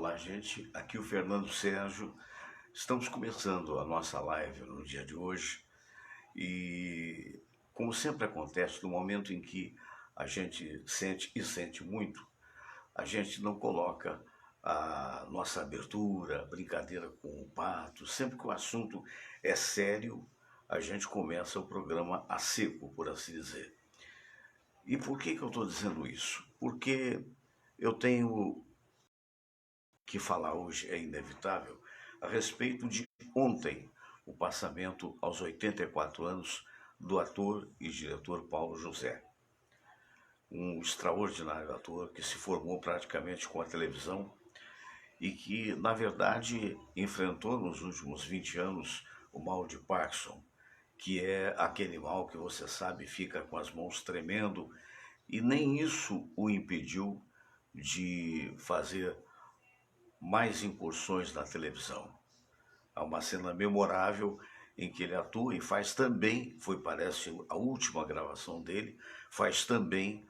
Olá, gente. Aqui o Fernando Sérgio. Estamos começando a nossa live no dia de hoje e, como sempre acontece, no momento em que a gente sente e sente muito, a gente não coloca a nossa abertura, brincadeira com o pato. Sempre que o assunto é sério, a gente começa o programa a seco, por assim dizer. E por que eu estou dizendo isso? Porque eu tenho que falar hoje é inevitável a respeito de ontem, o passamento aos 84 anos do ator e diretor Paulo José, um extraordinário ator que se formou praticamente com a televisão e que, na verdade, enfrentou nos últimos 20 anos o mal de Parkinson, que é aquele mal que você sabe fica com as mãos tremendo, e nem isso o impediu de fazer mais incursões na televisão. Há uma cena memorável em que ele atua e faz também, parece a última gravação dele, faz também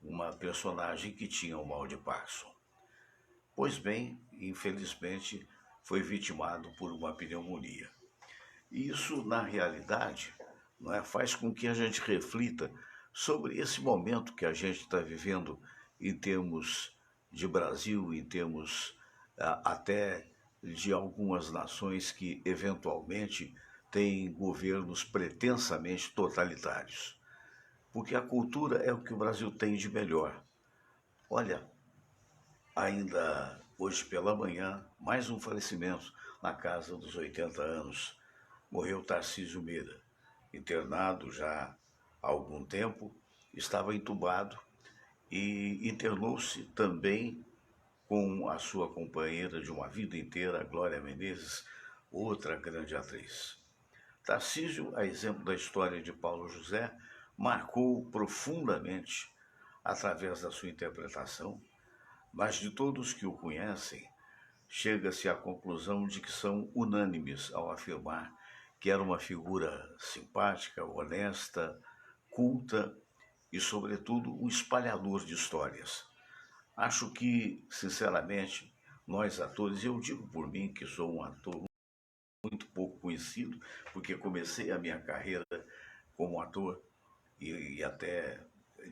uma personagem que tinha o mal de Parkinson. Pois bem, infelizmente, foi vitimado por uma pneumonia. E isso, na realidade, não é, faz com que a gente reflita sobre esse momento que a gente está vivendo em termos de Brasil, em termos até de algumas nações que eventualmente têm governos pretensamente totalitários. Porque a cultura é o que o Brasil tem de melhor. Olha, ainda hoje pela manhã, mais um falecimento na casa dos 80 anos. Morreu Tarcísio Meira, internado já há algum tempo, estava entubado e internou-se também com a sua companheira de uma vida inteira, Glória Menezes, outra grande atriz. Tarcísio, a exemplo da história de Paulo José, marcou profundamente através da sua interpretação, mas de todos que o conhecem, chega-se à conclusão de que são unânimes ao afirmar que era uma figura simpática, honesta, culta e, sobretudo, um espalhador de histórias. Acho que, sinceramente, nós atores, eu digo por mim que sou um ator muito pouco conhecido, porque comecei a minha carreira como ator e até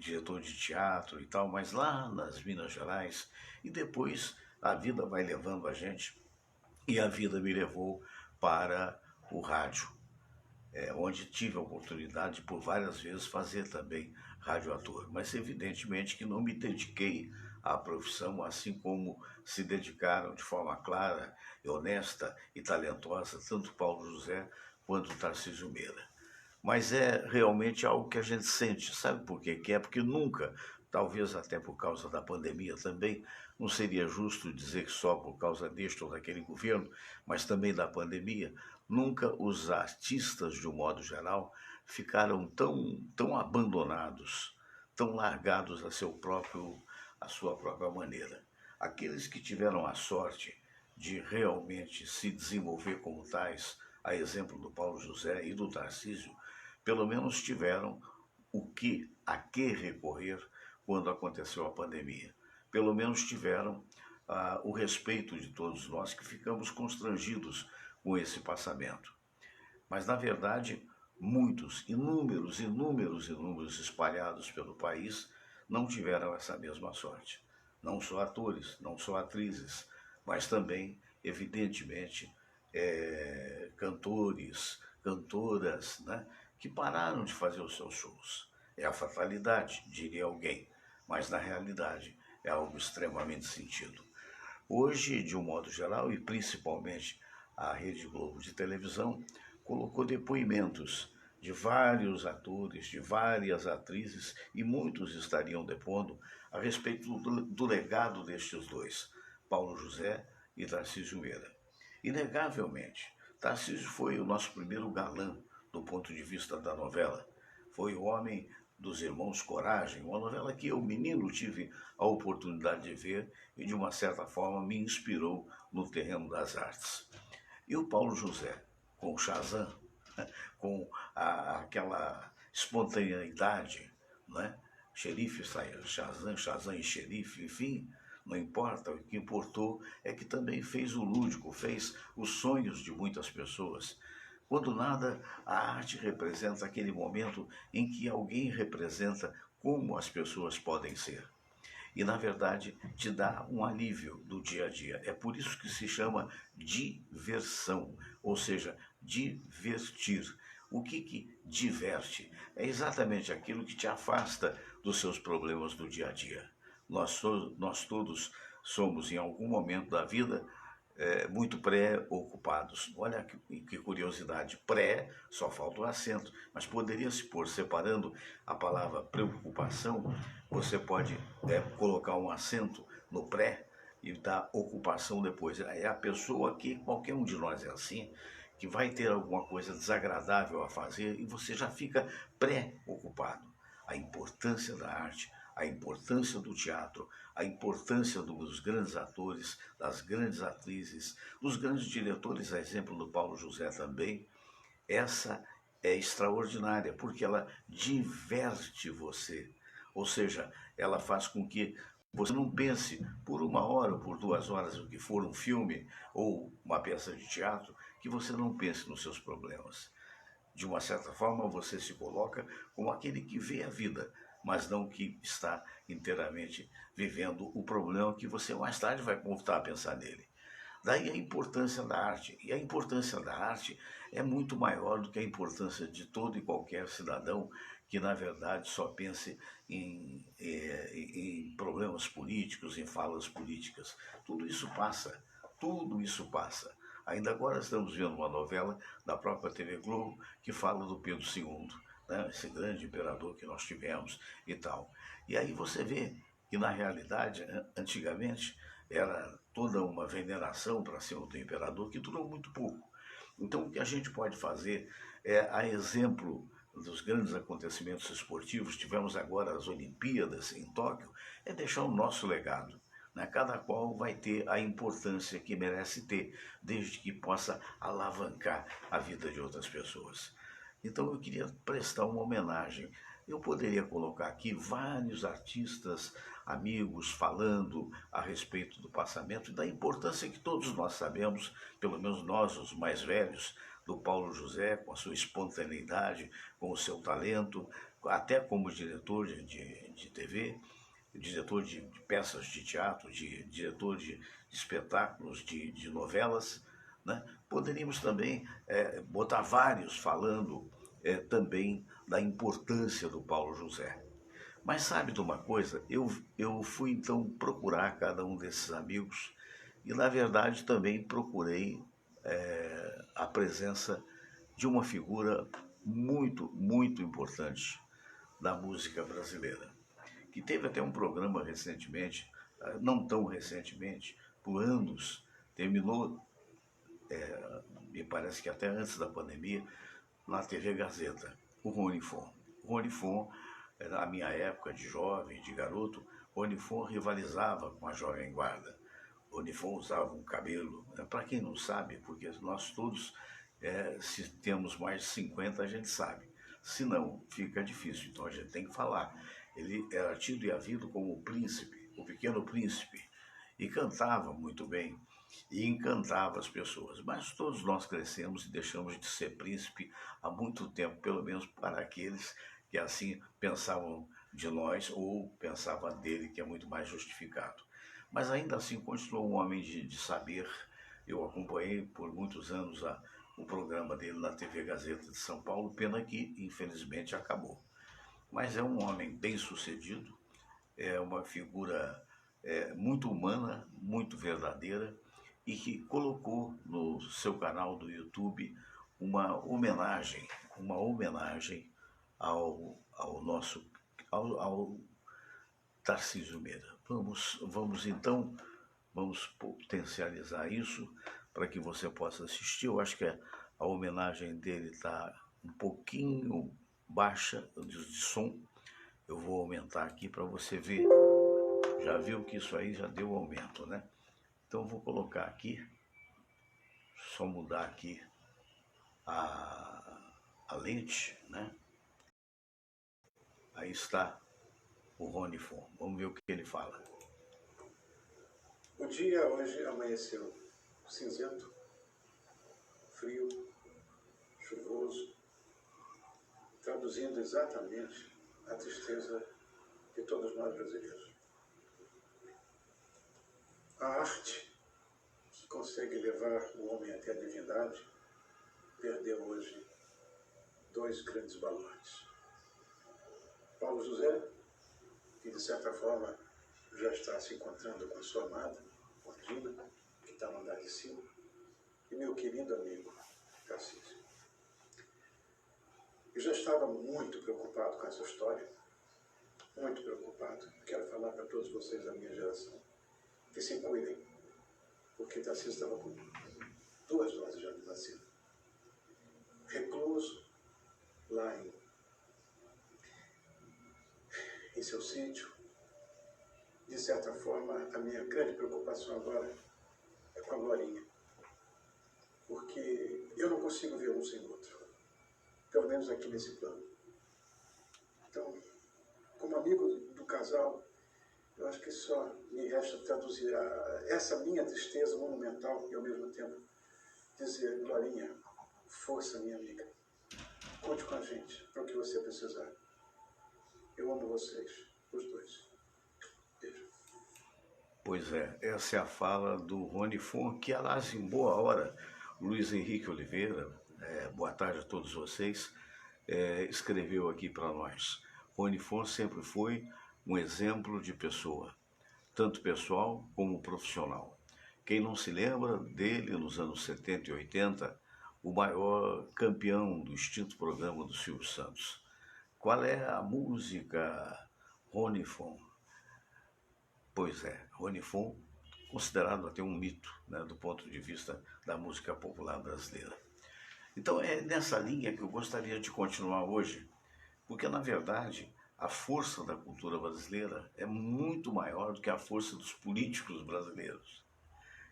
diretor de teatro e tal, mas lá nas Minas Gerais, e depois a vida vai levando a gente, e a vida me levou para o rádio, onde tive a oportunidade de por várias vezes fazer também radioator, mas evidentemente que não me dediquei à profissão assim como se dedicaram de forma clara, honesta e talentosa tanto Paulo José quanto Tarcísio Meira. Mas é realmente algo que a gente sente, sabe por quê? Que é porque nunca, talvez até por causa da pandemia também, não seria justo dizer que só por causa deste ou daquele governo, mas também da pandemia, nunca os artistas, de um modo geral, ficaram tão abandonados, tão largados a sua própria maneira. Aqueles que tiveram a sorte de realmente se desenvolver como tais, a exemplo do Paulo José e do Tarcísio, pelo menos tiveram a que recorrer quando aconteceu a pandemia. Pelo menos tiveram o respeito de todos nós que ficamos constrangidos com esse passamento. Mas, na verdade, muitos, inúmeros espalhados pelo país não tiveram essa mesma sorte. Não só atores, não só atrizes, mas também, evidentemente, cantores, cantoras, né, que pararam de fazer os seus shows. É a fatalidade, diria alguém, mas na realidade é algo extremamente sentido. Hoje, de um modo geral, e principalmente a Rede Globo de televisão, colocou depoimentos de vários atores, de várias atrizes, e muitos estariam depondo a respeito do legado destes dois, Paulo José e Tarcísio Meira. Inegavelmente, Tarcísio foi o nosso primeiro galã do ponto de vista da novela. Foi o homem dos Irmãos Coragem, uma novela que eu, menino, tive a oportunidade de ver e, de uma certa forma, me inspirou no terreno das artes. E o Paulo José, com o Shazam, com aquela espontaneidade, né? Xerife, Shazam, Shazam e xerife, enfim, não importa, o que importou é que também fez o lúdico, fez os sonhos de muitas pessoas. Quando nada, a arte representa aquele momento em que alguém representa como as pessoas podem ser. E, na verdade, te dá um alívio do dia a dia. É por isso que se chama diversão, ou seja, divertir. O que diverte? É exatamente aquilo que te afasta dos seus problemas do dia a dia. Nós todos somos, em algum momento da vida, muito pré-ocupados. Olha que curiosidade, pré, só falta o acento, mas poderia se pôr separando a palavra preocupação, você pode colocar um acento no pré e dar ocupação depois. É a pessoa que, qualquer um de nós é assim, que vai ter alguma coisa desagradável a fazer e você já fica pré-ocupado. A importância da arte, a importância do teatro, a importância dos grandes atores, das grandes atrizes, dos grandes diretores, a exemplo do Paulo José também, essa é extraordinária, porque ela diverte você. Ou seja, ela faz com que você não pense por 1 hora ou por 2 horas, o que for um filme ou uma peça de teatro, que você não pense nos seus problemas. De uma certa forma, você se coloca como aquele que vê a vida, mas não que está inteiramente vivendo o problema que você mais tarde vai voltar a pensar nele. Daí a importância da arte. E a importância da arte é muito maior do que a importância de todo e qualquer cidadão que, na verdade, só pense em problemas políticos, em falas políticas. Tudo isso passa. Tudo isso passa. Ainda agora estamos vendo uma novela da própria TV Globo que fala do Pedro II, né? Esse grande imperador que nós tivemos e tal. E aí você vê que, na realidade, antigamente, era toda uma veneração para cima do imperador que durou muito pouco. Então, o que a gente pode fazer é, a exemplo dos grandes acontecimentos esportivos, tivemos agora as Olimpíadas em Tóquio, é deixar o nosso legado. Né? Cada qual vai ter a importância que merece ter, desde que possa alavancar a vida de outras pessoas. Então, eu queria prestar uma homenagem. Eu poderia colocar aqui vários artistas, amigos, falando a respeito do passamento e da importância que todos nós sabemos, pelo menos nós, os mais velhos, do Paulo José, com a sua espontaneidade, com o seu talento, até como diretor de TV, diretor de peças de teatro, diretor de espetáculos, de novelas. Né? Poderíamos também botar vários falando também da importância do Paulo José. Mas sabe de uma coisa? Eu fui então procurar cada um desses amigos e, na verdade, também procurei a presença de uma figura muito, muito importante da música brasileira, que teve até um programa recentemente, não tão recentemente, por anos, terminou, me parece que até antes da pandemia, na TV Gazeta, o Rony Fon. O Rony Fon, na minha época de jovem, de garoto, o Rony Fon rivalizava com a Jovem Guarda. O Rony Fon usava um cabelo, para quem não sabe, porque nós todos, se temos mais de 50, a gente sabe. Se não, fica difícil, então a gente tem que falar. Ele era tido e havido como o príncipe, o pequeno príncipe, e cantava muito bem e encantava as pessoas. Mas todos nós crescemos e deixamos de ser príncipe há muito tempo, pelo menos para aqueles que assim pensavam de nós ou pensavam dele, que é muito mais justificado. Mas ainda assim continuou um homem de saber. Eu acompanhei por muitos anos o programa dele na TV Gazeta de São Paulo, pena que infelizmente acabou. Mas é um homem bem sucedido, é uma figura muito humana, muito verdadeira e que colocou no seu canal do YouTube uma homenagem ao nosso, ao Tarcísio Meira. Vamos então, vamos potencializar isso para que você possa assistir. Eu acho que a homenagem dele está um pouquinho baixa de som. Eu vou aumentar aqui para você ver. Já viu que isso aí já deu aumento, né? Então eu vou colocar aqui, só mudar aqui a lente, né? Aí está o Rony Fon. Vamos ver o que ele fala. O dia hoje amanheceu cinzento, frio, chuvoso, traduzindo exatamente a tristeza de todos nós brasileiros. A arte que consegue levar o homem até a divindade perdeu hoje dois grandes baluartes. Paulo José, que de certa forma já está se encontrando com a sua amada, com a Gina, que está no andar de cima, e meu querido amigo Tarcísio. Eu já estava muito preocupado com essa história, muito preocupado. Quero falar para todos vocês da minha geração que se cuidem, porque Tarcísio estava com 2 doses já de vacina. Recluso, lá em seu sítio. De certa forma, a minha grande preocupação agora é com a Glorinha, porque eu não consigo ver um sem o outro, pelo menos aqui nesse plano. Então, como amigo do casal, eu acho que só me resta traduzir essa minha tristeza monumental e, ao mesmo tempo, dizer: Glorinha, força, minha amiga, conte com a gente para o que você precisar. Eu amo vocês, os dois. Beijo. Pois é, essa é a fala do Rony Fon, que, aliás, em boa hora, Luiz Henrique Oliveira, boa tarde a todos vocês, escreveu aqui para nós. Rony Fon sempre foi um exemplo de pessoa, tanto pessoal como profissional. Quem não se lembra dele nos anos 70 e 80, o maior campeão do extinto programa do Silvio Santos. Qual é a música Rony Fon? Pois é, Rony Fon, considerado até um mito, né, do ponto de vista da música popular brasileira. Então é nessa linha que eu gostaria de continuar hoje, porque na verdade a força da cultura brasileira é muito maior do que a força dos políticos brasileiros.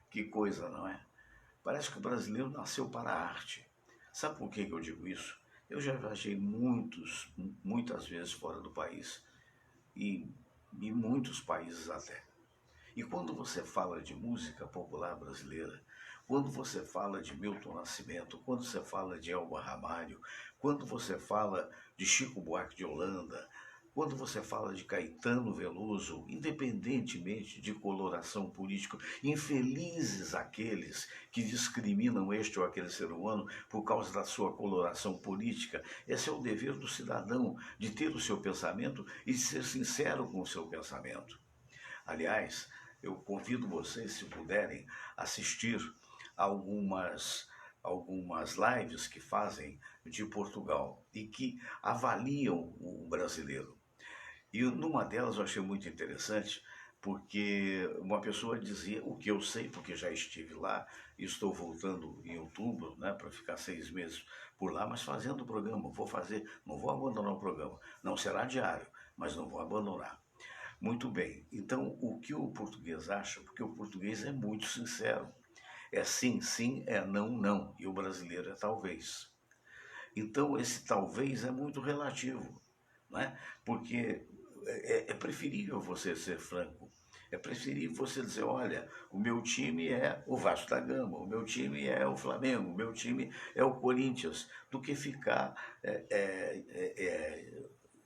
Que coisa, não é? Parece que o brasileiro nasceu para a arte. Sabe por que eu digo isso? Eu já viajei muitas vezes fora do país, e muitos países até. E quando você fala de música popular brasileira, quando você fala de Milton Nascimento, quando você fala de Elba Ramalho, quando você fala de Chico Buarque de Holanda, quando você fala de Caetano Veloso, independentemente de coloração política, infelizes aqueles que discriminam este ou aquele ser humano por causa da sua coloração política. Esse é o dever do cidadão, de ter o seu pensamento e de ser sincero com o seu pensamento. Aliás, eu convido vocês, se puderem, assistir algumas lives que fazem de Portugal e que avaliam o brasileiro. E numa delas eu achei muito interessante, porque uma pessoa dizia, o que eu sei, porque já estive lá, e estou voltando em outubro, né, para ficar 6 meses por lá, mas fazendo o programa, vou fazer, não vou abandonar o programa, não será diário, mas não vou abandonar. Muito bem, então o que o português acha, porque o português é muito sincero, é sim, sim, é não, não, e o brasileiro é talvez. Então esse talvez é muito relativo, não é? Porque é preferível você ser franco. É preferível você dizer: olha, o meu time é o Vasco da Gama, o meu time é o Flamengo, o meu time é o Corinthians, do que ficar,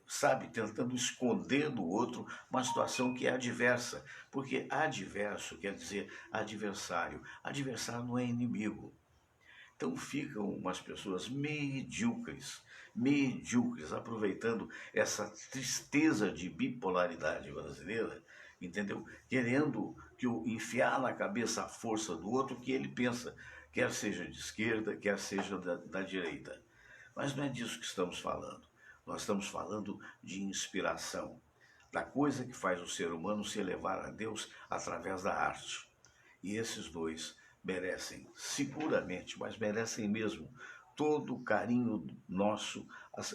sabe, tentando esconder do outro uma situação que é adversa. Porque adverso quer dizer adversário. Adversário não é inimigo. Então ficam umas pessoas medíocres, aproveitando essa tristeza de bipolaridade brasileira, entendeu? Querendo enfiar na cabeça a força do outro que ele pensa, quer seja de esquerda, quer seja da direita. Mas não é disso que estamos falando. Nós estamos falando de inspiração, da coisa que faz o ser humano se elevar a Deus através da arte. E esses dois merecem, seguramente, mas merecem mesmo, todo o carinho nosso,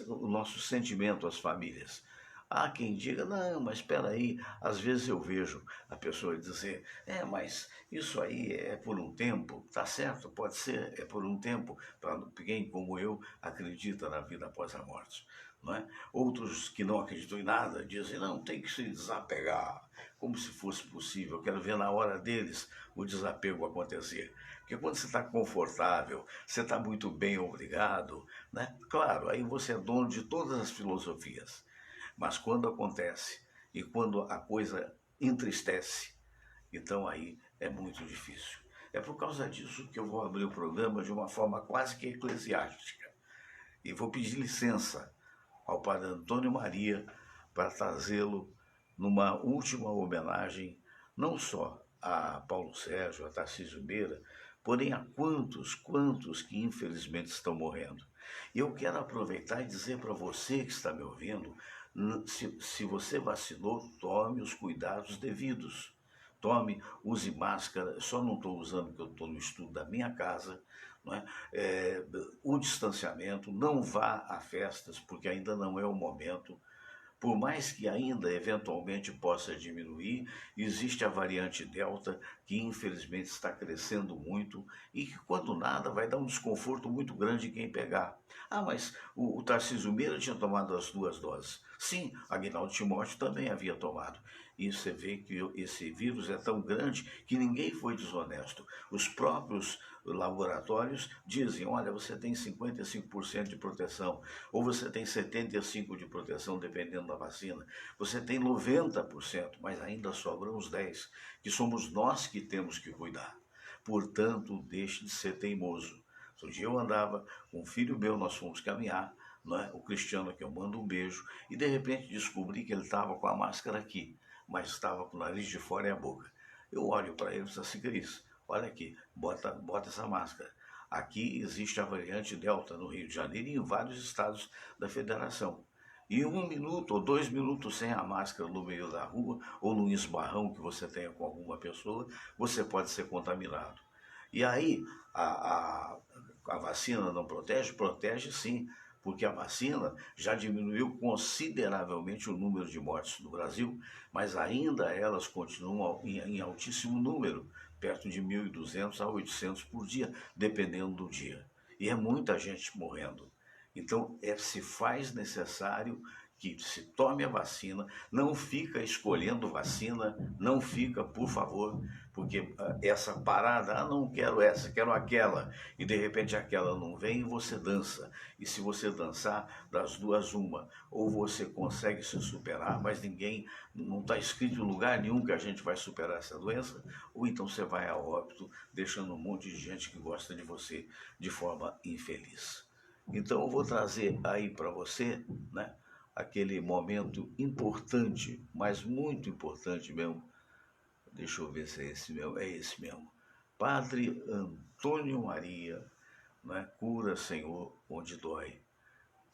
o nosso sentimento às famílias. Há quem diga: não, mas espera aí, às vezes eu vejo a pessoa dizer: mas isso aí é por um tempo, tá certo, pode ser, é por um tempo, para quem como eu acredita na vida após a morte. não é? Outros que não acreditam em nada dizem, não, tem que se desapegar, como se fosse possível. Eu quero ver na hora deles o desapego acontecer. Porque quando você está confortável, você está muito bem, obrigado, né? Claro, aí você é dono de todas as filosofias. Mas quando acontece e quando a coisa entristece, então aí é muito difícil. É por causa disso que eu vou abrir o programa de uma forma quase que eclesiástica. E vou pedir licença ao Padre Antônio Maria para trazê-lo numa última homenagem, não só a Paulo Sérgio, a Tarcísio Meira, porém a quantos que infelizmente estão morrendo. E eu quero aproveitar e dizer para você que está me ouvindo, se você vacinou, tome os cuidados devidos. Tome, use máscara, só não estou usando porque eu estou no estudo da minha casa, não é? O distanciamento, não vá a festas, porque ainda não é o momento. Por mais que ainda eventualmente possa diminuir, existe a variante Delta, que infelizmente está crescendo muito e que, quando nada, vai dar um desconforto muito grande em quem pegar. Ah, mas o Tarcísio Meira tinha tomado as 2 doses. Sim, Aguinaldo Timóteo também havia tomado. E você vê que esse vírus é tão grande que ninguém foi desonesto. Os próprios laboratórios dizem, olha, você tem 55% de proteção, ou você tem 75% de proteção, dependendo da vacina. Você tem 90%, mas ainda sobram os 10%, que somos nós que temos que cuidar. Portanto, deixe de ser teimoso. Outro dia eu andava com um filho meu, nós fomos caminhar, não é? O Cristiano, que eu mando um beijo, e de repente descobri que ele estava com a máscara aqui, mas estava com o nariz de fora e a boca. Eu olho para ele e disse assim, Cris, olha aqui, bota essa máscara. Aqui existe a variante Delta no Rio de Janeiro e em vários estados da federação. E 1 minuto ou 2 minutos sem a máscara no meio da rua ou num esbarrão que você tenha com alguma pessoa, você pode ser contaminado. E aí, a vacina não protege? Protege sim, porque a vacina já diminuiu consideravelmente o número de mortes no Brasil, mas ainda elas continuam em altíssimo número, perto de 1.200 a 800 por dia, dependendo do dia. E é muita gente morrendo. Então, se faz necessário que se tome a vacina, não fica escolhendo vacina, não fica, por favor, porque essa parada, não quero essa, quero aquela, e de repente aquela não vem e você dança. E se você dançar, das duas uma, ou você consegue se superar, mas não está escrito em lugar nenhum que a gente vai superar essa doença, ou então você vai a óbito, deixando um monte de gente que gosta de você de forma infeliz. Então eu vou trazer aí para você, né, aquele momento importante, mas muito importante mesmo. Deixa eu ver se é esse mesmo. É esse mesmo. Padre Antônio Maria, né, cura, Senhor, onde dói.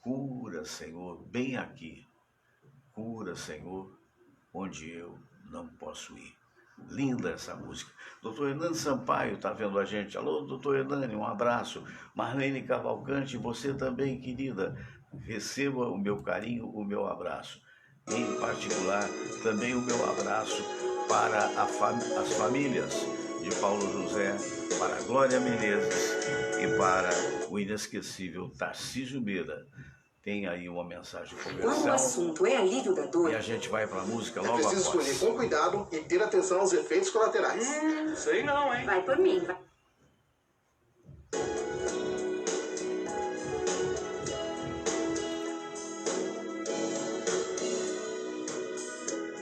Cura, Senhor, bem aqui. Cura, Senhor, onde eu não posso ir. Linda essa música. Doutor Hernani Sampaio está vendo a gente. Alô, doutor Hernani, um abraço. Marlene Cavalcante, você também, querida. Receba o meu carinho, o meu abraço. Em particular, também o meu abraço para as famílias de Paulo José, para a Glória Menezes e para o inesquecível Tarcísio Meira. Tem aí uma mensagem comercial. Quando o assunto é alívio da dor... E a gente vai para a música logo após. É preciso escolher com cuidado e ter atenção aos efeitos colaterais. Sei não, hein? Vai por mim.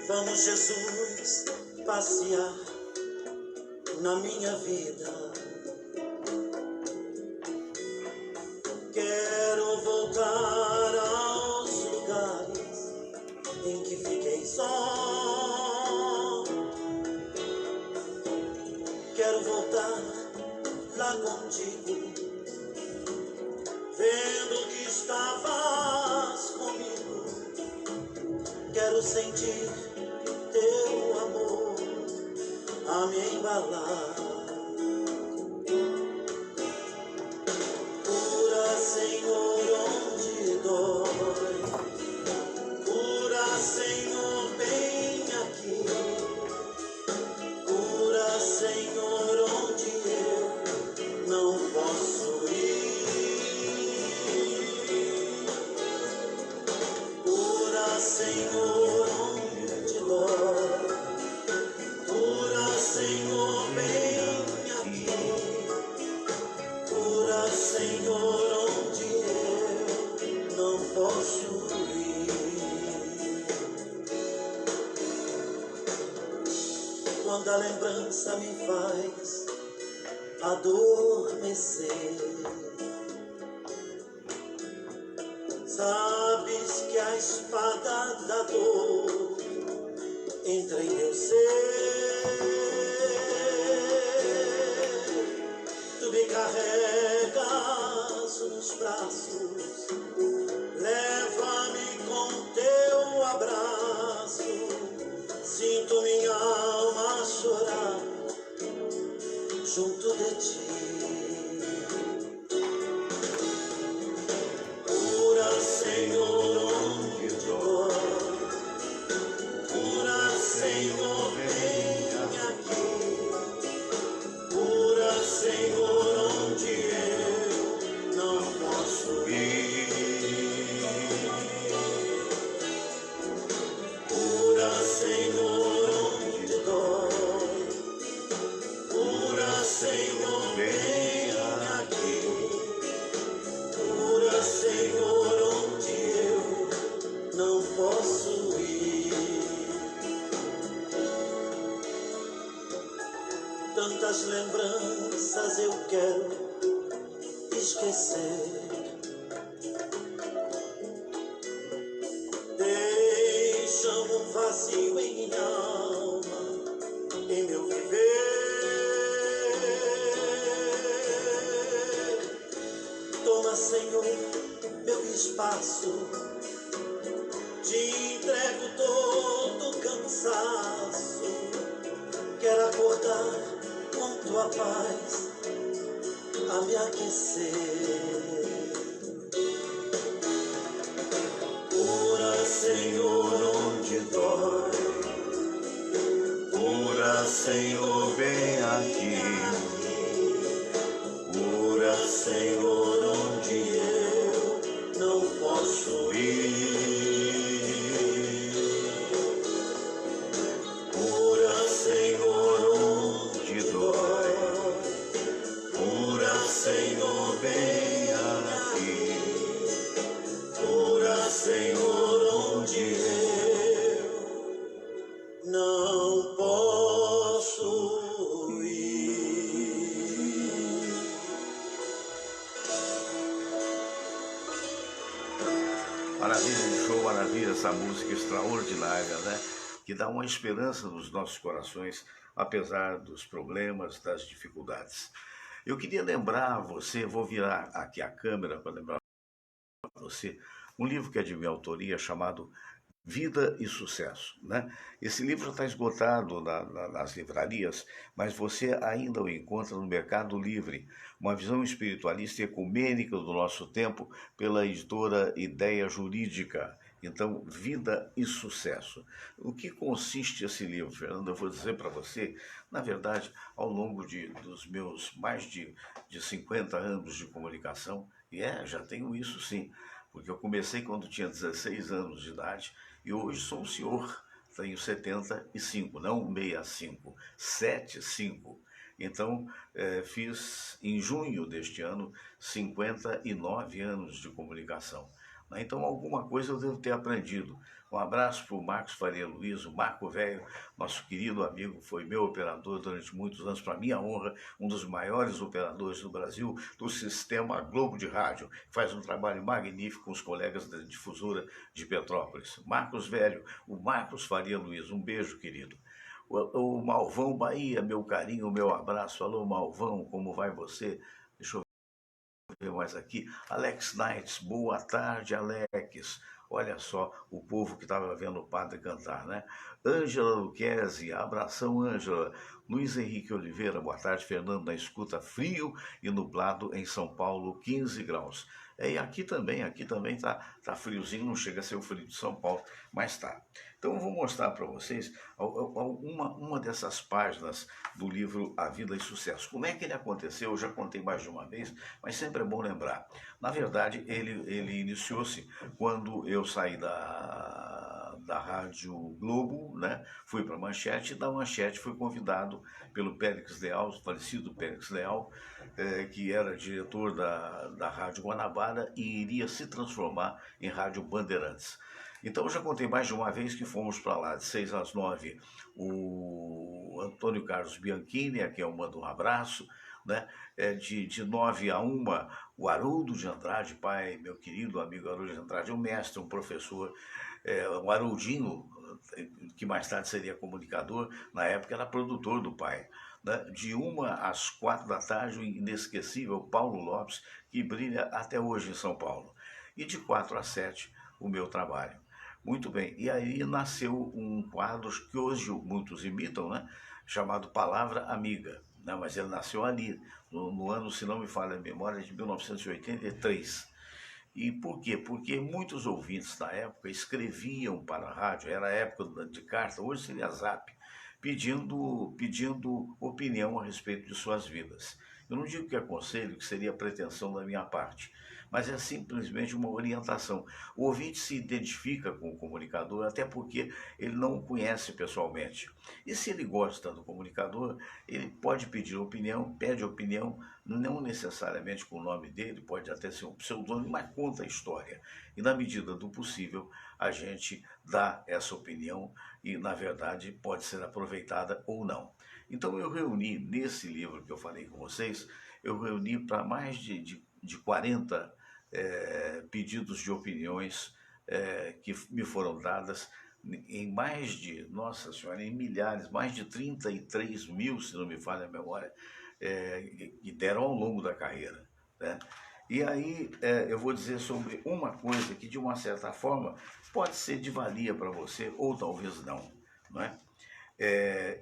Vamos, Jesus, passear na minha vida. Quero voltar aos lugares em que fiquei só. Quero voltar lá contigo, vendo que estavas comigo. Quero sentir teu amor a me embalar. Cura, Senhor, onde dói. Cura, Senhor, bem aqui. Cura, Senhor, onde eu não posso ir. lembrança me faz adormecer. Sabes que a espada da dor entra em meu ser. Tu me carregas nos braços, leva-me com teu abraço. Sinto minha alma chorar junto de ti. Cura, Senhor, onde dói. Cura, Senhor, vem aqui. Cura, Senhor, onde eu não posso ir. Cura, Senhor, onde dói. Cura, Senhor, vem aqui. Cura, Senhor, onde eu não posso ir. Tantas lembranças eu quero esquecer. Deixam um vazio em minha alma, em meu viver. Toma, Senhor, meu espaço, te entrego todo o cansaço. Quero acordar com tua paz a me aquecer. Cura, Senhor, onde dói. Cura, Senhor, vem aqui. Cura, Senhor, onde eu não posso ir. Cura, Senhor, onde dói. Cura, Senhor, vem aqui. Cura, Senhor, onde eu não posso ir. Maravilha de show, maravilha essa música extraordinária, né? Que dá uma esperança nos nossos corações, apesar dos problemas, das dificuldades. Eu queria lembrar você, vou virar aqui a câmera para lembrar você, um livro que é de minha autoria chamado Vida e Sucesso, né? Esse livro já está esgotado nas livrarias, mas você ainda o encontra no Mercado Livre, uma visão espiritualista e ecumênica do nosso tempo pela editora Ideia Jurídica. Então, Vida e Sucesso. O que consiste esse livro, Fernando? Eu vou dizer para você, na verdade, ao longo dos meus mais de 50 anos de comunicação, já tenho isso sim, porque eu comecei quando tinha 16 anos de idade e hoje sou um senhor, tenho 75, não 65, 75. Então, fiz em junho deste ano 59 anos de comunicação. Então, alguma coisa eu devo ter aprendido. Um abraço para o Marcos Faria Luiz, o Marco Velho, nosso querido amigo, foi meu operador durante muitos anos, para minha honra, um dos maiores operadores do Brasil, do Sistema Globo de Rádio, faz um trabalho magnífico com os colegas da difusora de Petrópolis. Marcos Velho, o Marcos Faria Luiz, um beijo, querido. O Malvão Bahia, meu carinho, meu abraço. Alô, Malvão, como vai você? Deixa eu ver mais aqui. Alex Knights, boa tarde, Alex. Olha só o povo que estava vendo o padre cantar, né? Ângela Luquezzi, abração, Ângela. Luiz Henrique Oliveira, boa tarde. Fernando, na escuta, frio e nublado em São Paulo, 15 graus. E aqui também tá friozinho, não chega a ser o frio de São Paulo, mas tá. Então eu vou mostrar para vocês uma dessas páginas do livro A Vida e Sucesso. Como é que ele aconteceu? Eu já contei mais de uma vez, mas sempre é bom lembrar. Na verdade, ele iniciou-se quando eu saí da Rádio Globo, né? Fui para a Manchete, e da Manchete fui convidado pelo Périx Leal, o falecido Périx Leal, que era diretor da Rádio Guanabara e iria se transformar em Rádio Bandeirantes. Então eu já contei mais de uma vez que fomos para lá de 6 às 9, o Antônio Carlos Bianchini, a quem eu mando um abraço, né? De 9 a 1, o Haroldo de Andrade, pai, meu querido amigo Haroldo de Andrade, um mestre, um professor, o Haroldinho, que mais tarde seria comunicador, na época era produtor do pai. Né? De 1 às 4 da tarde, o inesquecível Paulo Lopes, que brilha até hoje em São Paulo. E de 4 às 7, o meu trabalho. Muito bem, e aí nasceu um quadro que hoje muitos imitam, né? Chamado Palavra Amiga. Né? Mas ele nasceu ali, no ano, se não me falha a memória, de 1983. E por quê? Porque muitos ouvintes da época escreviam para a rádio, era a época de carta, hoje seria Zap, pedindo opinião a respeito de suas vidas. Eu não digo que é conselho, que seria pretensão da minha parte, mas é simplesmente uma orientação. O ouvinte se identifica com o comunicador, até porque ele não o conhece pessoalmente. E se ele gosta do comunicador, ele pode pedir opinião, pede opinião, não necessariamente com o nome dele, pode até ser um pseudônimo, mas conta a história. E na medida do possível, a gente dá essa opinião e, na verdade, pode ser aproveitada ou não. Então eu reuni, nesse livro que eu falei com vocês, eu reuni para mais de 40 pedidos de opiniões que me foram dadas em mais de, nossa senhora, em milhares, mais de 33 mil, se não me falha a memória, que deram ao longo da carreira. Né? E aí eu vou dizer sobre uma coisa que, de uma certa forma, pode ser de valia para você, ou talvez não. Não é?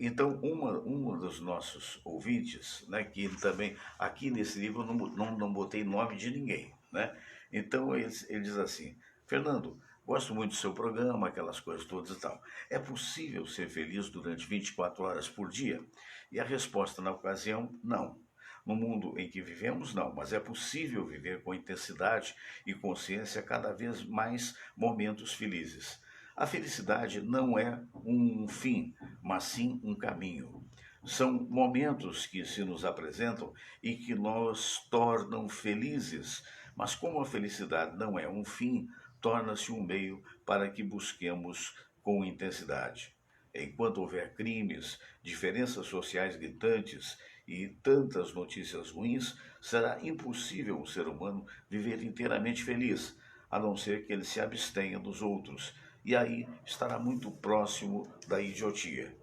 Então, uma dos nossos ouvintes, né, que ele também, aqui nesse livro eu não botei nome de ninguém, né? Então ele diz assim: Fernando, gosto muito do seu programa, aquelas coisas todas e tal. É possível ser feliz durante 24 horas por dia? E a resposta na ocasião, não. No mundo em que vivemos, não, mas é possível viver com intensidade e consciência cada vez mais momentos felizes. A felicidade não é um fim, mas sim um caminho. São momentos que se nos apresentam e que nos tornam felizes, mas como a felicidade não é um fim, torna-se um meio para que busquemos com intensidade. Enquanto houver crimes, diferenças sociais gritantes e tantas notícias ruins, será impossível um ser humano viver inteiramente feliz, a não ser que ele se abstenha dos outros, e aí estará muito próximo da idiotia.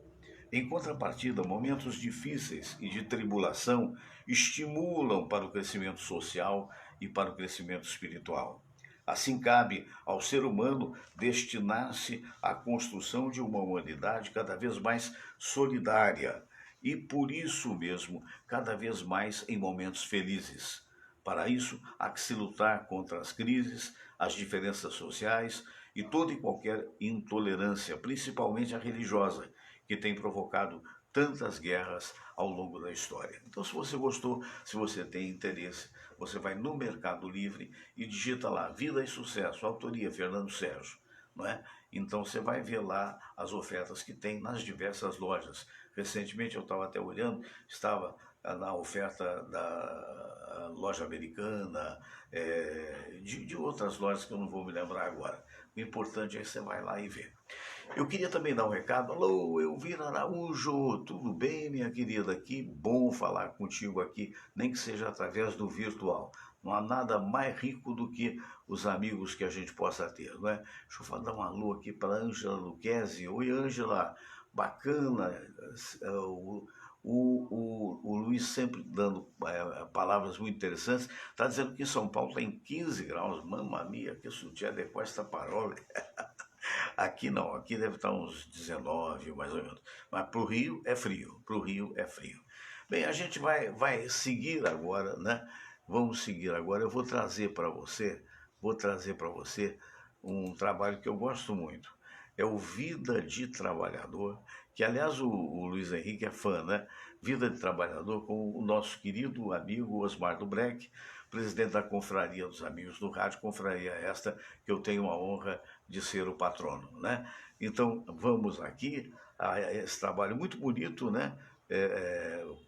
Em contrapartida, momentos difíceis e de tribulação estimulam para o crescimento social e para o crescimento espiritual. Assim, cabe ao ser humano destinar-se à construção de uma humanidade cada vez mais solidária e, por isso mesmo, cada vez mais em momentos felizes. Para isso, há que se lutar contra as crises, as diferenças sociais e toda e qualquer intolerância, principalmente a religiosa, que tem provocado tantas guerras ao longo da história. Então, se você gostou, se você tem interesse, você vai no Mercado Livre e digita lá Vida e Sucesso, autoria Fernando Sérgio, não é? Então você vai ver lá as ofertas que tem nas diversas lojas. Recentemente eu estava até olhando, estava na oferta da loja americana, de outras lojas que eu não vou me lembrar agora. O importante é que você vai lá e vê. Eu queria também dar um recado. Alô, Elvira Araújo, tudo bem, minha querida? Que bom falar contigo aqui, nem que seja através do virtual. Não há nada mais rico do que os amigos que a gente possa ter, não é? Deixa eu dar um alô aqui para a Ângela Luquezzi. Oi, Ângela, bacana. O Luiz sempre dando palavras muito interessantes. Está dizendo que em São Paulo está em 15 graus. Mamma mia, que sutiã de questa parola. Aqui não, aqui deve estar uns 19, mais ou menos. Mas para o Rio é frio, Bem, a gente vai seguir agora, né? Vamos seguir agora. Eu vou trazer para você um trabalho que eu gosto muito. É o Vida de Trabalhador, que aliás o Luiz Henrique é fã, né? Vida de Trabalhador, com o nosso querido amigo Osmar do Breck, presidente da Confraria dos Amigos do Rádio, confraria esta que eu tenho a honra de ser o patrono, né? Então, vamos aqui a esse trabalho muito bonito, né?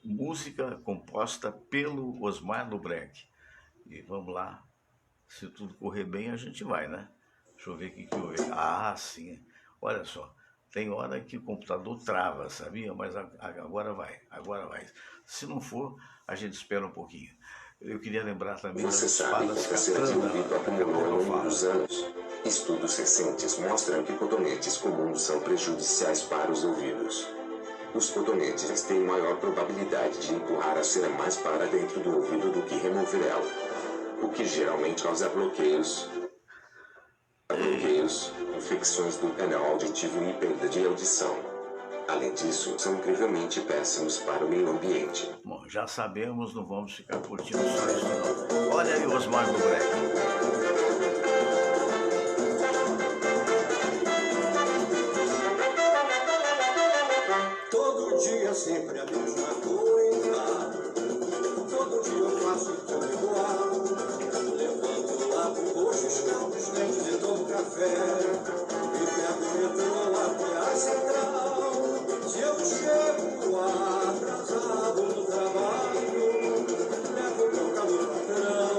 Música composta pelo Osmar do Breck. E vamos lá, se tudo correr bem, a gente vai, né? Deixa eu ver o que que houve. Ah, sim. Olha só. Tem hora que o computador trava, sabia? Mas agora vai, agora vai. Se não for, a gente espera um pouquinho. Eu queria lembrar também das Você sabe espadas que a cera de katana. ouvido Daqui a pouco acumulou ao eu longo falo. dos anos. Estudos recentes mostram que cotonetes comuns são prejudiciais para os ouvidos. Os cotonetes têm maior probabilidade de empurrar a cera mais para dentro do ouvido do que remover ela, o que geralmente causa bloqueios, infecções do canal auditivo e perda de audição. Além disso, são incrivelmente péssimos para o meio ambiente. Bom, já sabemos, não vamos ficar curtindo só isso não. Olha aí o Osmar do Breck. Todo dia sempre a mesma coisa. Todo dia eu faço tudo igual. Levanto lá pro rosto, escaldo os dentes e tomo café. E pego o metrô até a central. Se eu chego atrasado no trabalho, levo bronca do patrão.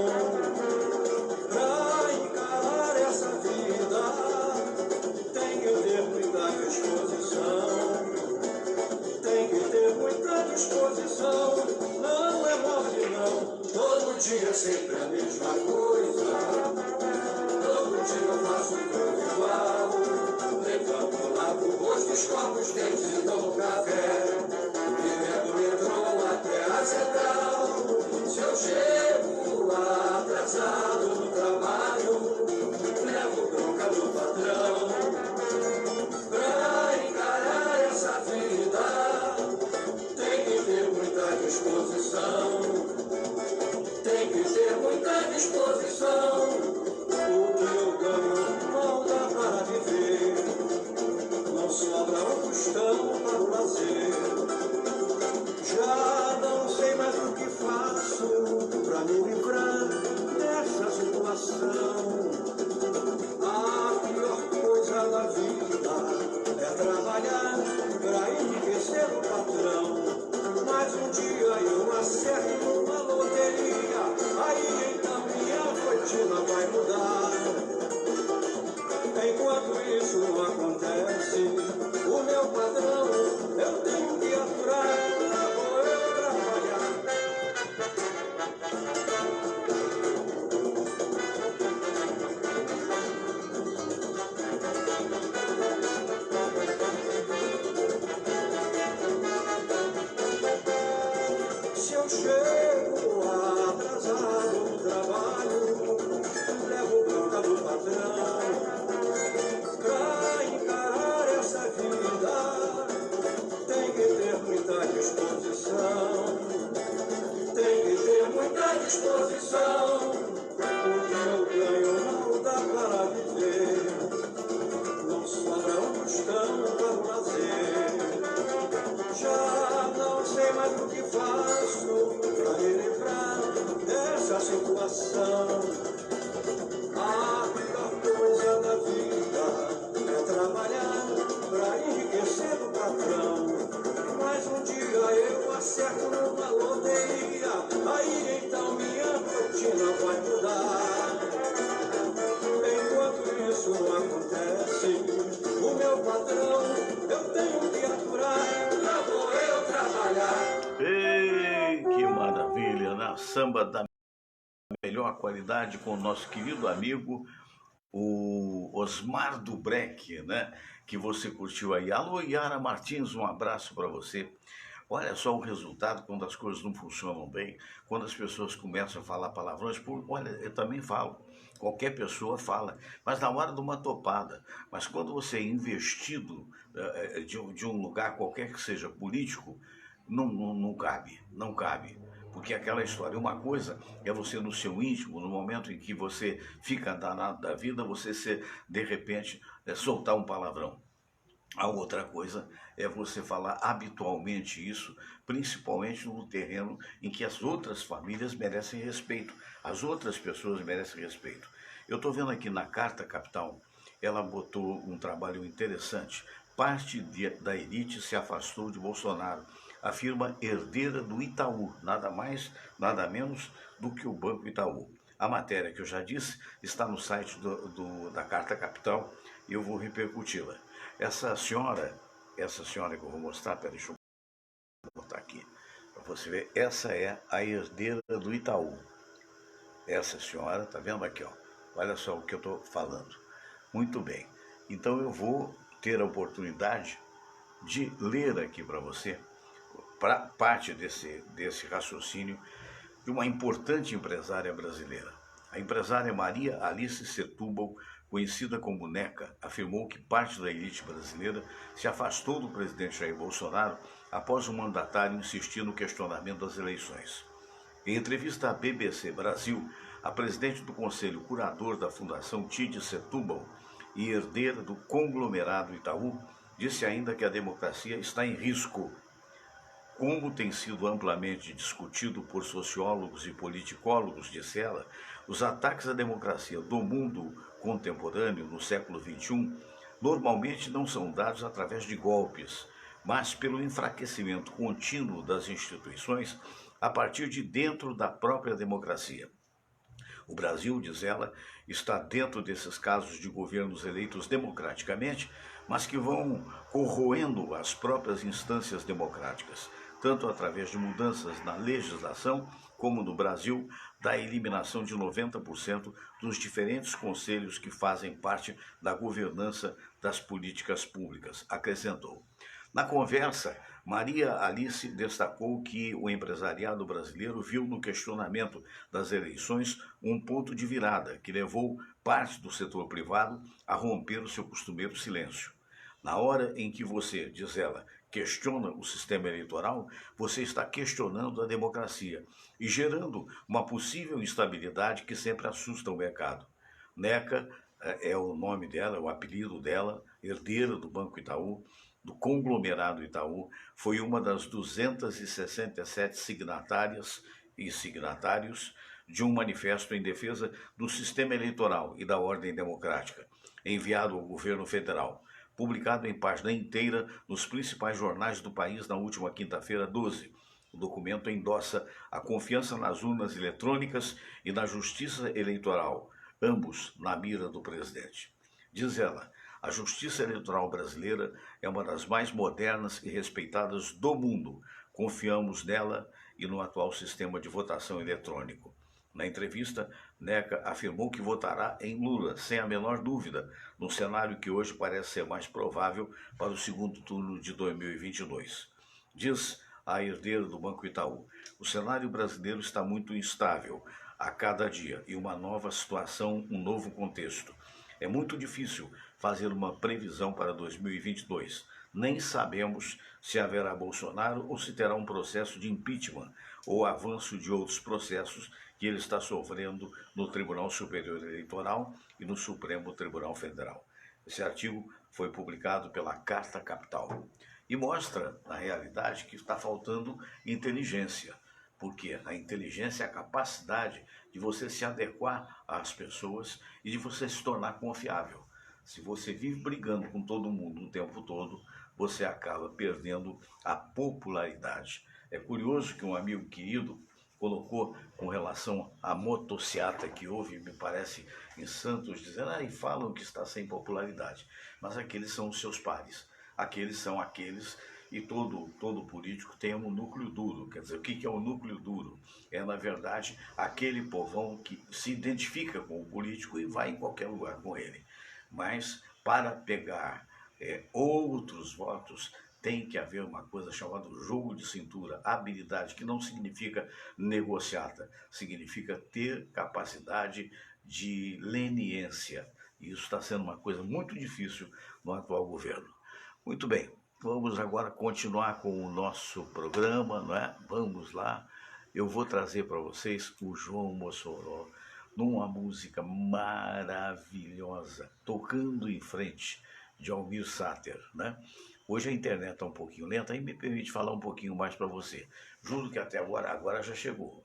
Pra encarar essa vida, tem que ter muita disposição. Tem que ter muita disposição, não é mole não. Todo dia sempre a mesma coisa. Todo dia eu faço tudo igual. Levanto lá pro rosto, escovo os dentes e tomo café. E pego o metrô até a central. Se eu chego atrasado no trabalho, levo bronca do patrão. Pra encarar essa vida, tem que ter muita disposição. Tem que ter muita disposição. O que eu ganho não dá para viver. Não sobra um tostão para o lazer. Já não sei mais o que faço para me livrar dessa situação. A pior coisa da vida é trabalhar para enriquecer o patrão. Mas um dia eu acerto numa loteria, aí então minha rotina vai mudar. Enquanto isso não acontece, o meu patrão eu tenho que aturar. Lá vou eu trabalhar. Se eu chego atrasado no trabalho, levo bronca do patrão. Pra encarar essa vida, tem que ter muita disposição. Tem que ter muita disposição. O que eu ganho não dá para viver. Não sobra um tostão para o lazer. Já não sei mais o que faço para me livrar dessa situação. A pior coisa da vida é trabalhar para enriquecer o patrão. Mas um dia eu acerto numa loteria, aí então minha rotina vai mudar. Enquanto isso não acontece, o meu patrão eu tenho que aturar. Lá vou eu trabalhar. Ei, que maravilha, né? Samba da melhor qualidade com o nosso querido amigo, o Osmar do Breck, né? Que você curtiu aí. Alô, Yara Martins, um abraço para você. Olha só o resultado quando as coisas não funcionam bem, quando as pessoas começam a falar palavrões. Olha, eu também falo, qualquer pessoa fala, mas na hora de uma topada. Mas quando você é investido de um lugar qualquer que seja político, não cabe, não cabe. Porque aquela história, uma coisa é você no seu íntimo, no momento em que você fica danado da vida, você de repente soltar um palavrão. A outra coisa é você falar habitualmente isso, principalmente no terreno em que as outras famílias merecem respeito, as outras pessoas merecem respeito. Eu estou vendo aqui na Carta Capital, ela botou um trabalho interessante. Parte da elite se afastou de Bolsonaro, afirma herdeira do Itaú, nada mais, nada menos do que o Banco Itaú. A matéria que eu já disse está no site da Carta Capital e eu vou repercuti-la. Essa senhora que eu vou mostrar, peraí, deixa eu botar aqui para você ver, essa é a herdeira do Itaú. Essa senhora, tá vendo aqui, ó? Olha só o que eu estou falando. Muito bem. Então eu vou ter a oportunidade de ler aqui para você parte desse raciocínio de uma importante empresária brasileira. A empresária Maria Alice Setúbal, conhecida como Neca, afirmou que parte da elite brasileira se afastou do presidente Jair Bolsonaro após o mandatário insistir no questionamento das eleições. Em entrevista à BBC Brasil, a presidente do Conselho Curador da Fundação Tide Setúbal e herdeira do conglomerado Itaú, disse ainda que a democracia está em risco. Como tem sido amplamente discutido por sociólogos e politicólogos, disse ela, os ataques à democracia do mundo contemporâneo no século XXI normalmente não são dados através de golpes, mas pelo enfraquecimento contínuo das instituições a partir de dentro da própria democracia. O Brasil, diz ela, está dentro desses casos de governos eleitos democraticamente, mas que vão corroendo as próprias instâncias democráticas, tanto através de mudanças na legislação, como no Brasil, da eliminação de 90% dos diferentes conselhos que fazem parte da governança das políticas públicas, acrescentou. Na conversa, Maria Alice destacou que o empresariado brasileiro viu no questionamento das eleições um ponto de virada que levou parte do setor privado a romper o seu costumeiro silêncio. Na hora em que você, diz ela, questiona o sistema eleitoral, você está questionando a democracia e gerando uma possível instabilidade que sempre assusta o mercado. Neca é o nome dela, o apelido dela, herdeira do Banco Itaú, do conglomerado Itaú, foi uma das 267 signatárias e signatários de um manifesto em defesa do sistema eleitoral e da ordem democrática, enviado ao governo federal, publicado em página inteira nos principais jornais do país na última quinta-feira, 12. O documento endossa a confiança nas urnas eletrônicas e na justiça eleitoral, ambos na mira do presidente. Diz ela, a justiça eleitoral brasileira é uma das mais modernas e respeitadas do mundo. Confiamos nela e no atual sistema de votação eletrônico. Na entrevista, Neca afirmou que votará em Lula, sem a menor dúvida, num cenário que hoje parece ser mais provável para o segundo turno de 2022. Diz a herdeira do Banco Itaú, o cenário brasileiro está muito instável a cada dia e uma nova situação, um novo contexto. É muito difícil fazer uma previsão para 2022. Nem sabemos se haverá Bolsonaro ou se terá um processo de impeachment ou avanço de outros processos que ele está sofrendo no Tribunal Superior Eleitoral e no Supremo Tribunal Federal. Esse artigo foi publicado pela Carta Capital e mostra, na realidade, que está faltando inteligência, porque a inteligência é a capacidade de você se adequar às pessoas e de você se tornar confiável. Se você vive brigando com todo mundo o tempo todo, você acaba perdendo a popularidade. É curioso que um amigo querido colocou com relação à motociata que houve, me parece, em Santos, dizendo, e falam que está sem popularidade. Mas aqueles são os seus pares. Aqueles são aqueles, e todo político tem um núcleo duro. Quer dizer, o que é o núcleo duro? É, na verdade, aquele povão que se identifica com o político e vai em qualquer lugar com ele. Mas, para pegar outros votos, tem que haver uma coisa chamada jogo de cintura, habilidade, que não significa negociata, significa ter capacidade de leniência. E isso está sendo uma coisa muito difícil no atual governo. Muito bem, vamos agora continuar com o nosso programa, não é? Vamos lá. Eu vou trazer para vocês o João Mossoró, numa música maravilhosa, Tocando em Frente, de Almir Sater, né? Hoje a internet está um pouquinho lenta e me permite falar um pouquinho mais para você. Juro que até agora já chegou.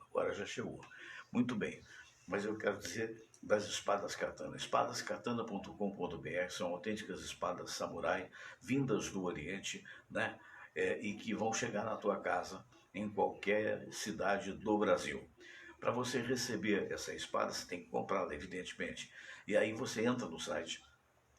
Muito bem, mas eu quero dizer das espadas katana. Espadaskatana.com.br são autênticas espadas samurai, vindas do Oriente, né? E que vão chegar na tua casa em qualquer cidade do Brasil. Para você receber essa espada, você tem que comprá-la, evidentemente. E aí você entra no site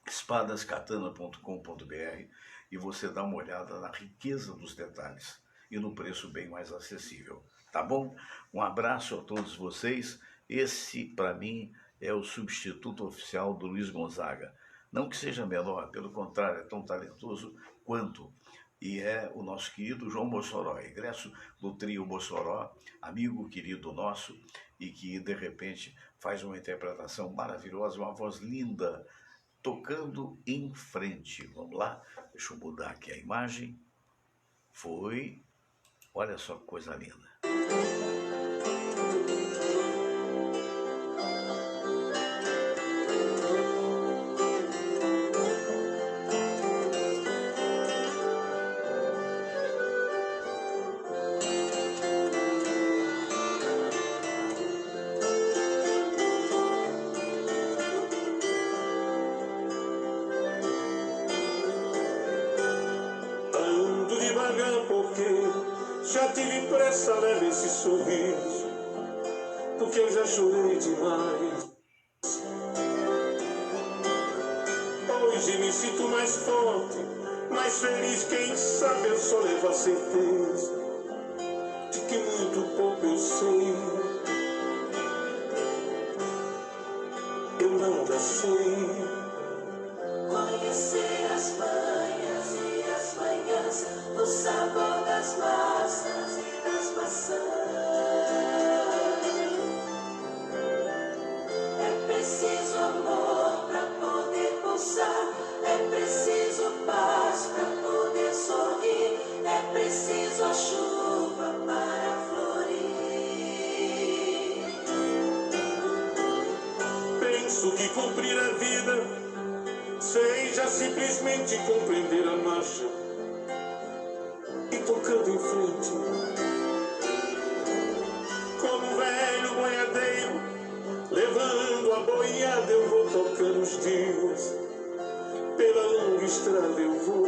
espadascatana.com.br e você dá uma olhada na riqueza dos detalhes e no preço bem mais acessível. Tá bom? Um abraço a todos vocês. Esse, para mim, é o substituto oficial do Luiz Gonzaga. Não que seja menor, pelo contrário, é tão talentoso quanto. E é o nosso querido João Mossoró, egresso do trio Mossoró, amigo querido nosso, e que, de repente, faz uma interpretação maravilhosa, uma voz linda, tocando em frente. Vamos lá? Deixa eu mudar aqui a imagem. Foi. Olha só que coisa linda. Ando devagar porque já tive pressa, leve esse sorriso, porque eu já chorei demais. Hoje me sinto mais forte, mais feliz, quem sabe eu só levo a certeza de que muito pouco eu sei. Eu não sei conhecer as manhas e as manhãs, o sabor das massas e das maçãs. É preciso amor para poder pulsar, é preciso paz para poder sorrir, é preciso a chuva para florir. penso que cumprir a vida seja simplesmente compreender a marcha e tocando em frente. Como um velho boiadeiro, levando a boiada eu vou tocando os dias, pela longa estrada eu vou,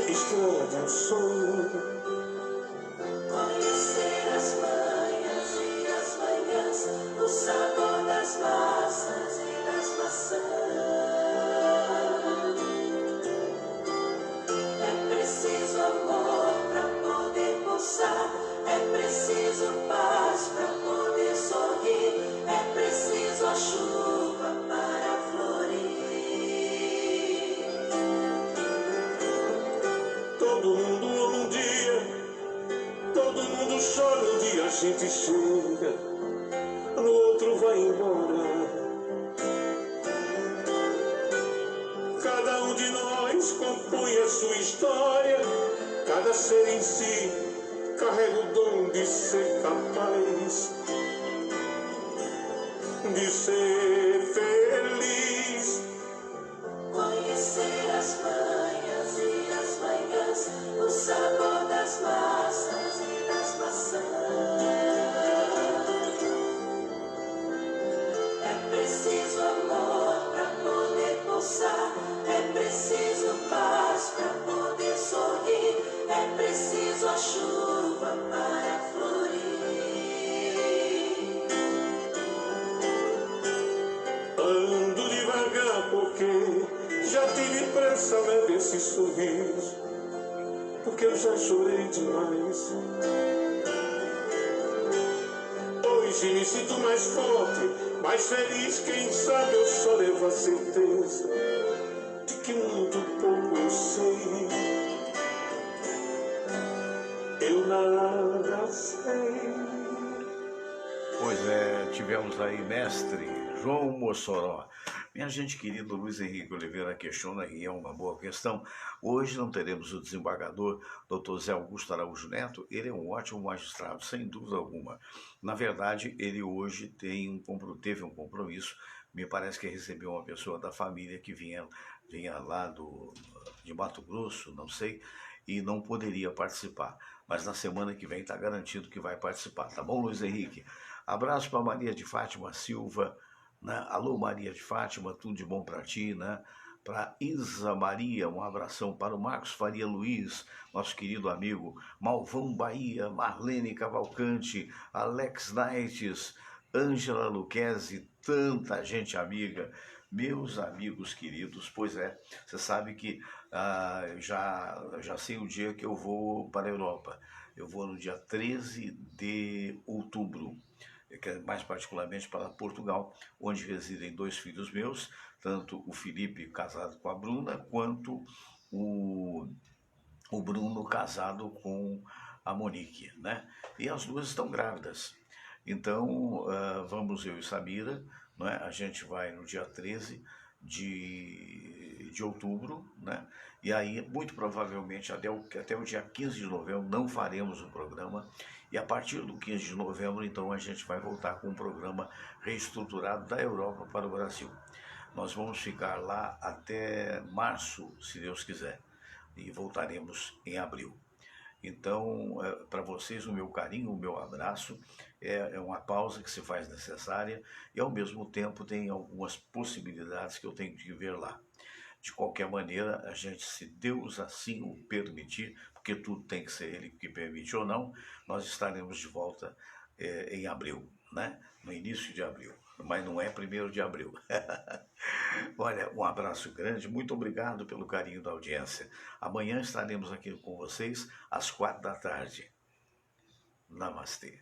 estrada de um sonho. Conhecer as manhas e as manhãs, o sabor das massas e das maçãs. É preciso amor para poder pulsar, é preciso paz para poder sorrir, é preciso a chuva para florir. Todo mundo ama um dia, todo mundo chora um dia, a gente chega, no outro vai embora. Cada um de nós compõe a sua história, cada ser em si carrega o dom de ser capaz de ser feliz. Conhecer as manhas e as manhãs, o sabor das massas e das maçãs. É preciso amor para poder pulsar, é preciso paz para poder sorrir, é preciso a chuva para florir. Ando devagar porque já tive pressa, leve esse sorriso, porque eu já chorei demais. Hoje me sinto mais forte, mais feliz, quem sabe eu só levo a certeza de que muito pouco eu sei. Eu nada sei. Pois é, tivemos aí mestre João Mossoró. Minha gente querida, Luiz Henrique Oliveira questiona, e é uma boa questão. Hoje não teremos o desembargador Dr. Zé Augusto Araújo Neto. Ele é um ótimo magistrado, sem dúvida alguma. Na verdade, ele hoje teve um compromisso. Me parece que recebeu uma pessoa da família que vinha lá de Mato Grosso, não sei, e não poderia participar. Mas na semana que vem está garantido que vai participar. Tá bom, Luiz Henrique? Abraço para Maria de Fátima Silva, né? Alô, Maria de Fátima, tudo de bom para ti, né? para Isa Maria, um abração para o Marcos Faria Luiz, nosso querido amigo, Malvão Bahia, Marlene Cavalcante, Alex Nights, Ângela Luquezzi, tanta gente amiga, meus amigos queridos. Pois é, você sabe que já sei o dia que eu vou para a Europa. Eu vou no dia 13 de outubro, mais particularmente para Portugal, onde residem 2 filhos meus, tanto o Felipe casado com a Bruna, quanto o Bruno casado com a Monique, né? E as duas estão grávidas. Então, vamos eu e Samira, não é? A gente vai no dia 13 de outubro, né? E aí, muito provavelmente, até o dia 15 de novembro, não faremos o programa. E a partir do 15 de novembro, então, a gente vai voltar com um programa reestruturado da Europa para o Brasil. Nós vamos ficar lá até março, se Deus quiser, e voltaremos em abril. Então, para vocês, o meu carinho, o meu abraço, é uma pausa que se faz necessária e, ao mesmo tempo, tem algumas possibilidades que eu tenho que ver lá. De qualquer maneira, a gente, se Deus assim o permitir, porque tudo tem que ser Ele que permite ou não, nós estaremos de volta em abril, né? No início de abril, mas não é 1º de abril. Olha, um abraço grande, muito obrigado pelo carinho da audiência. Amanhã estaremos aqui com vocês às 4 da tarde. Namastê.